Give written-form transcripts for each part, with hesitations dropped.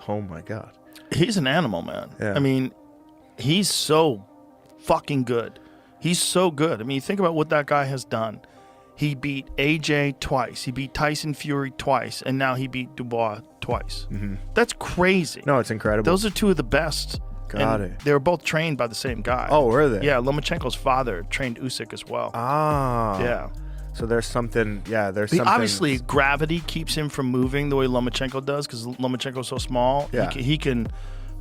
Oh my God. He's an animal, man. Yeah. I mean, he's so fucking good. He's so good. I mean, think about what that guy has done. He beat AJ twice. He beat Tyson Fury twice. And now he beat Dubois twice. Mm-hmm. That's crazy. No, it's incredible. Those are two of the best. Got it. They were both trained by the same guy. Oh, were they? Yeah, Lomachenko's father trained Usyk as well. Ah. Yeah. So there's something, there's something. Obviously, gravity keeps him from moving the way Lomachenko does because Lomachenko's so small. Yeah. He can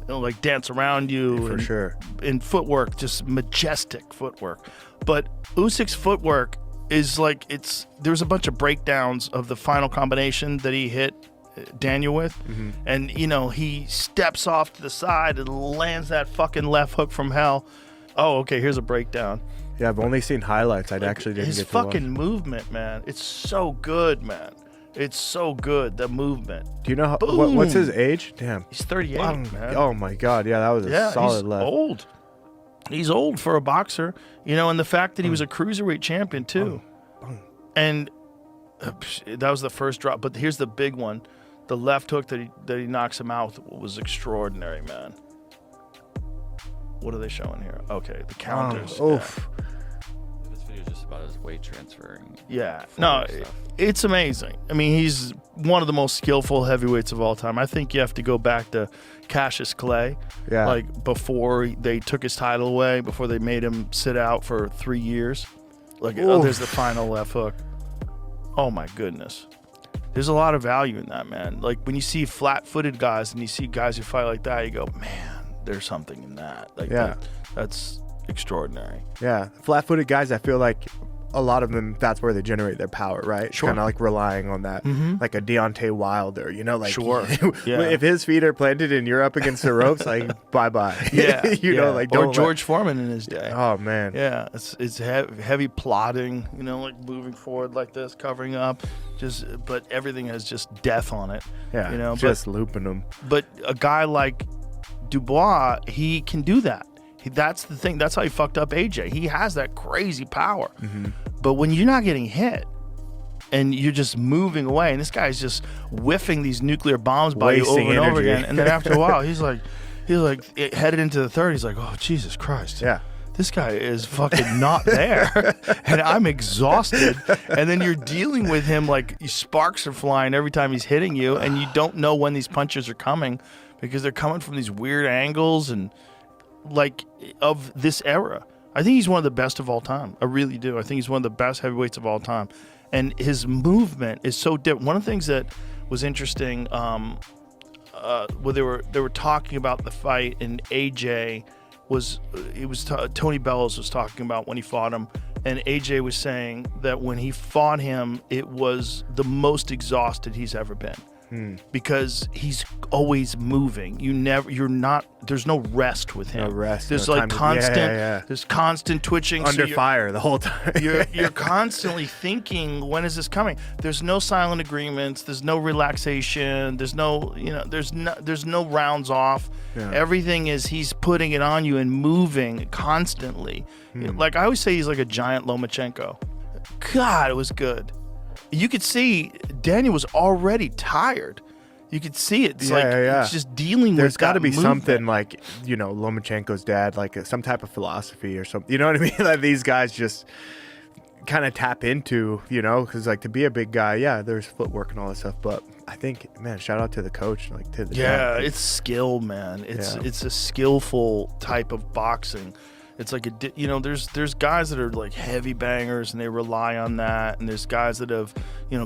like dance around you. For sure. In footwork, just majestic footwork. But Usyk's footwork is like, there's a bunch of breakdowns of the final combination that he hit Daniel with. Mm-hmm. And, he steps off to the side and lands that fucking left hook from hell. Oh, okay, here's a breakdown. Yeah, I've only seen highlights. I actually didn't His get to watch. fucking movement, man. It's so good, man. It's so good, the movement. Do you know what's his age? Damn. He's 38, man. Oh my God. Yeah, that was a solid left. He's old. He's old for a boxer, and the fact that he was a cruiserweight champion too. And that was the first drop, but here's the big one. The left hook that he knocks him out with was extraordinary, man. What are they showing here? Okay, the counters. Oof. This video is just about his weight transferring. Yeah. No, it's amazing. I mean, he's one of the most skillful heavyweights of all time. I think you have to go back to Cassius Clay. Yeah. Like before they took his title away, before they made him sit out for 3 years. Like, there's the final left hook. Oh my goodness. There's a lot of value in that, man. Like when you see flat-footed guys and you see guys who fight like that, you go, man, there's something in that. Like that's extraordinary. Yeah. Flat-footed guys, I feel like a lot of them, that's where they generate their power, right? Sure. Kind of like relying on that. Mm-hmm. Like a Deontay Wilder, like sure. Yeah. If his feet are planted and you're up against the ropes, like bye-bye. Yeah. Like or George Foreman in his day. Oh man. Yeah. It's heavy plotting, like moving forward like this, covering up, but everything has just death on it. Yeah. Just looping them. But a guy like Dubois, he can do that. That's the thing. That's how he fucked up AJ. He has that crazy power. Mm-hmm. But when you're not getting hit and you're just moving away, and this guy's just whiffing these nuclear bombs by you over and over again, and then after a while, he's like headed into the third. He's like, oh, Jesus Christ. Yeah. This guy is fucking not there, and I'm exhausted. And then you're dealing with him like sparks are flying every time he's hitting you, and you don't know when these punches are coming because they're coming from these weird angles and like of this era. I think he's one of the best of all time. I really do. I think he's one of the best heavyweights of all time, and his movement is so different. One of the things that was interesting, well, they were talking about the fight, and AJ Tony Bellows was talking about when he fought him, and AJ was saying that when he fought him, it was the most exhausted he's ever been. Because he's always moving. There's no rest with him. No rest. There's no like constant, there's constant twitching. Under fire the whole time. you're constantly thinking, when is this coming? There's no silent agreements. There's no relaxation. There's no, there's no rounds off. Yeah. Everything is, he's putting it on you and moving constantly. Like I always say, he's like a giant Lomachenko. God, it was good. You could see Daniel was already tired. You could see it. It's it's just dealing with that. There's got to be movement. something like, Lomachenko's dad, like some type of philosophy or something. You know what I mean? Like these guys just kind of tap into, because like to be a big guy, there's footwork and all this stuff. But I think, man, shout out to the coach, like to the dad. It's skill, man. It's a skillful type of boxing. It's like there's guys that are like heavy bangers and they rely on that, and there's guys that have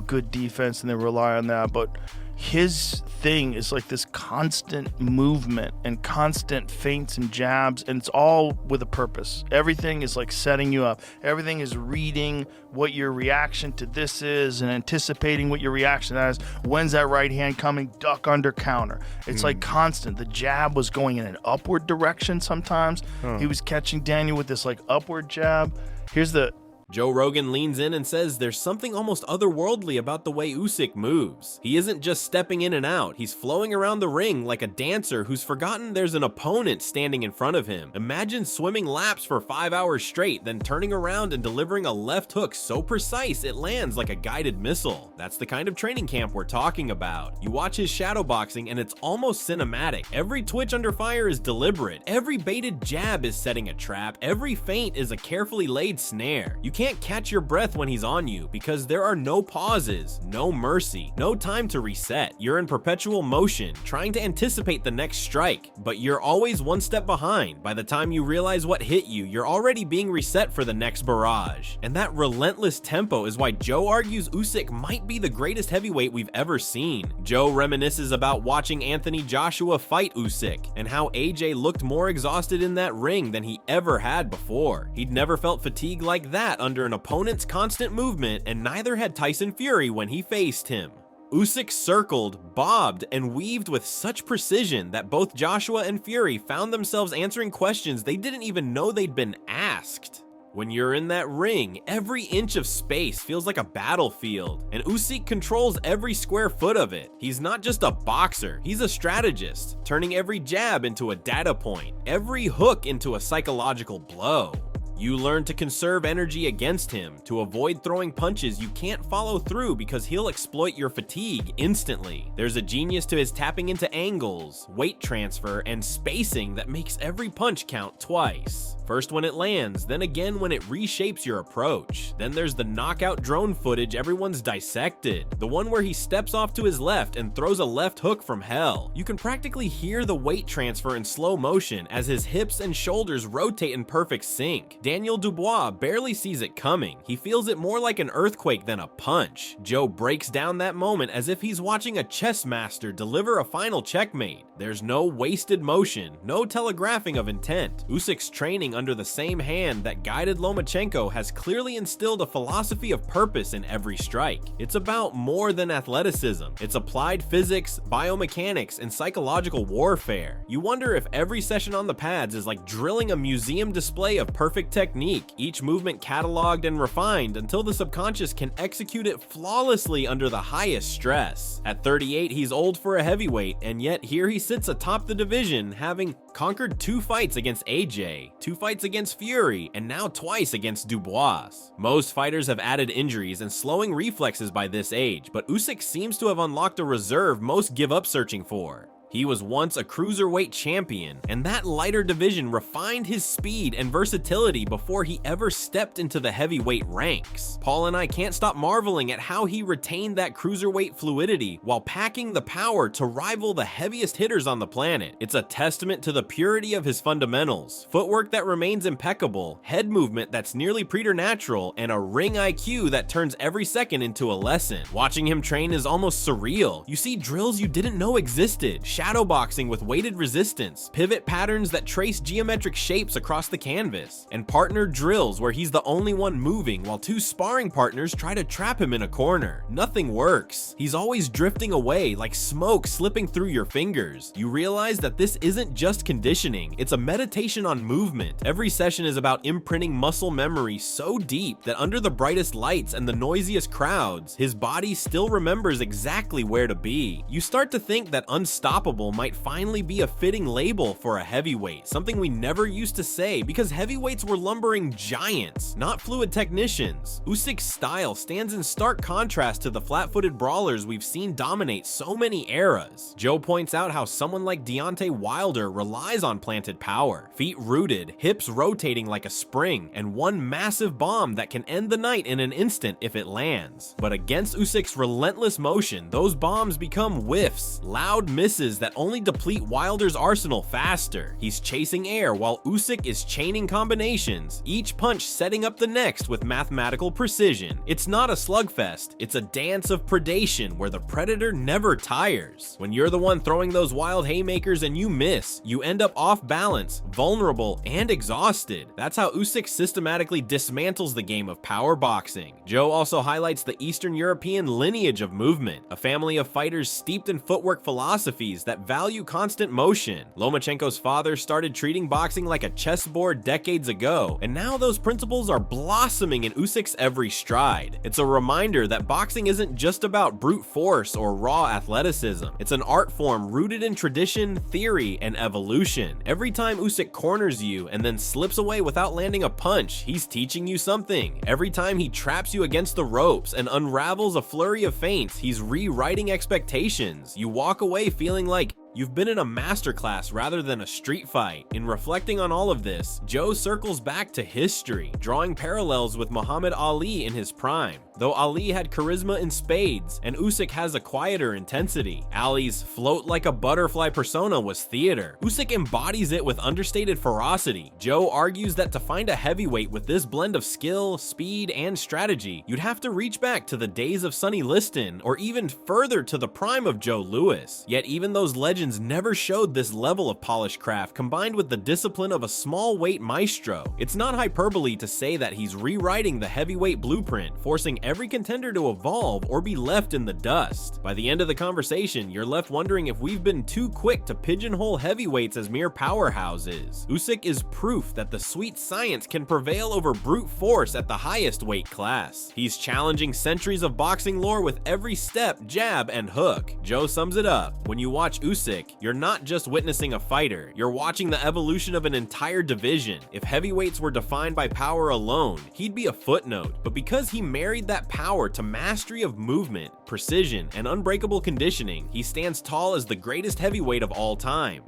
good defense and they rely on that. But his thing is like this constant movement and constant feints and jabs, and it's all with a purpose. Everything is like setting you up. Everything is reading what your reaction to this is and anticipating what your reaction is. When's that right hand coming? Duck, under, counter. It's like constant. The jab was going in an upward direction sometimes. He was catching Daniel with this like upward jab. Here's the Joe Rogan leans in and says there's something almost otherworldly about the way Usyk moves. He isn't just stepping in and out, he's flowing around the ring like a dancer who's forgotten there's an opponent standing in front of him. Imagine swimming laps for 5 hours straight, then turning around and delivering a left hook so precise it lands like a guided missile. That's the kind of training camp we're talking about. You watch his shadowboxing and it's almost cinematic. Every twitch under fire is deliberate. Every baited jab is setting a trap. Every feint is a carefully laid snare. You can't catch your breath when he's on you because there are no pauses, no mercy, no time to reset. You're in perpetual motion, trying to anticipate the next strike, but you're always one step behind. By the time you realize what hit you, you're already being reset for the next barrage. And that relentless tempo is why Joe argues Usyk might be the greatest heavyweight we've ever seen. Joe reminisces about watching Anthony Joshua fight Usyk and how AJ looked more exhausted in that ring than he ever had before. He'd never felt fatigue like that under an opponent's constant movement, and neither had Tyson Fury when he faced him. Usyk circled, bobbed, and weaved with such precision that both Joshua and Fury found themselves answering questions they didn't even know they'd been asked. When you're in that ring, every inch of space feels like a battlefield, and Usyk controls every square foot of it. He's not just a boxer, he's a strategist, turning every jab into a data point, every hook into a psychological blow. You learn to conserve energy against him, to avoid throwing punches you can't follow through because he'll exploit your fatigue instantly. There's a genius to his tapping into angles, weight transfer, and spacing that makes every punch count twice. First when it lands, then again when it reshapes your approach. Then there's the knockout drone footage everyone's dissected, the one where he steps off to his left and throws a left hook from hell. You can practically hear the weight transfer in slow motion as his hips and shoulders rotate in perfect sync. Daniel Dubois barely sees it coming. He feels it more like an earthquake than a punch. Joe breaks down that moment as if he's watching a chess master deliver a final checkmate. There's no wasted motion, no telegraphing of intent. Usyk's training under the same hand that guided Lomachenko has clearly instilled a philosophy of purpose in every strike. It's about more than athleticism. It's applied physics, biomechanics, and psychological warfare. You wonder if every session on the pads is like drilling a museum display of perfect technique, each movement cataloged and refined until the subconscious can execute it flawlessly under the highest stress. At 38, he's old for a heavyweight, and yet here he sits atop the division, having conquered 2 fights against AJ, 2 fights against Fury, and now twice against Dubois. Most fighters have added injuries and slowing reflexes by this age, but Usyk seems to have unlocked a reserve most give up searching for. He was once a cruiserweight champion, and that lighter division refined his speed and versatility before he ever stepped into the heavyweight ranks. Paul and I can't stop marveling at how he retained that cruiserweight fluidity while packing the power to rival the heaviest hitters on the planet. It's a testament to the purity of his fundamentals, footwork that remains impeccable, head movement that's nearly preternatural, and a ring IQ that turns every second into a lesson. Watching him train is almost surreal. You see drills you didn't know existed, shadowboxing with weighted resistance, pivot patterns that trace geometric shapes across the canvas, and partner drills where he's the only one moving while 2 sparring partners try to trap him in a corner. Nothing works. He's always drifting away like smoke slipping through your fingers. You realize that this isn't just conditioning, it's a meditation on movement. Every session is about imprinting muscle memory so deep that under the brightest lights and the noisiest crowds, his body still remembers exactly where to be. You start to think that unstoppable might finally be a fitting label for a heavyweight, something we never used to say because heavyweights were lumbering giants, not fluid technicians. Usyk's style stands in stark contrast to the flat-footed brawlers we've seen dominate so many eras. Joe points out how someone like Deontay Wilder relies on planted power, feet rooted, hips rotating like a spring, and one massive bomb that can end the night in an instant if it lands. But against Usyk's relentless motion, those bombs become whiffs, loud misses that only deplete Wilder's arsenal faster. He's chasing air while Usyk is chaining combinations, each punch setting up the next with mathematical precision. It's not a slugfest, it's a dance of predation where the predator never tires. When you're the one throwing those wild haymakers and you miss, you end up off balance, vulnerable, and exhausted. That's how Usyk systematically dismantles the game of power boxing. Joe also highlights the Eastern European lineage of movement, a family of fighters steeped in footwork philosophies that that value constant motion. Lomachenko's father started treating boxing like a chessboard decades ago, and now those principles are blossoming in Usyk's every stride. It's a reminder that boxing isn't just about brute force or raw athleticism. It's an art form rooted in tradition, theory, and evolution. Every time Usyk corners you and then slips away without landing a punch, he's teaching you something. Every time he traps you against the ropes and unravels a flurry of feints, he's rewriting expectations. You walk away feeling like you've been in a masterclass rather than a street fight. In reflecting on all of this, Joe circles back to history, drawing parallels with Muhammad Ali in his prime. Though Ali had charisma in spades, and Usyk has a quieter intensity, Ali's float like a butterfly persona was theater. Usyk embodies it with understated ferocity. Joe argues that to find a heavyweight with this blend of skill, speed, and strategy, you'd have to reach back to the days of Sonny Liston, or even further to the prime of Joe Louis. Yet even those legends never showed this level of polished craft combined with the discipline of a small weight maestro. It's not hyperbole to say that he's rewriting the heavyweight blueprint, forcing every contender to evolve or be left in the dust. By the end of the conversation, you're left wondering if we've been too quick to pigeonhole heavyweights as mere powerhouses. Usyk is proof that the sweet science can prevail over brute force at the highest weight class. He's challenging centuries of boxing lore with every step, jab, and hook. Joe sums it up: when you watch Usyk, you're not just witnessing a fighter, you're watching the evolution of an entire division. If heavyweights were defined by power alone, he'd be a footnote, but because he married that power to mastery of movement, precision, and unbreakable conditioning, he stands tall as the greatest heavyweight of all time.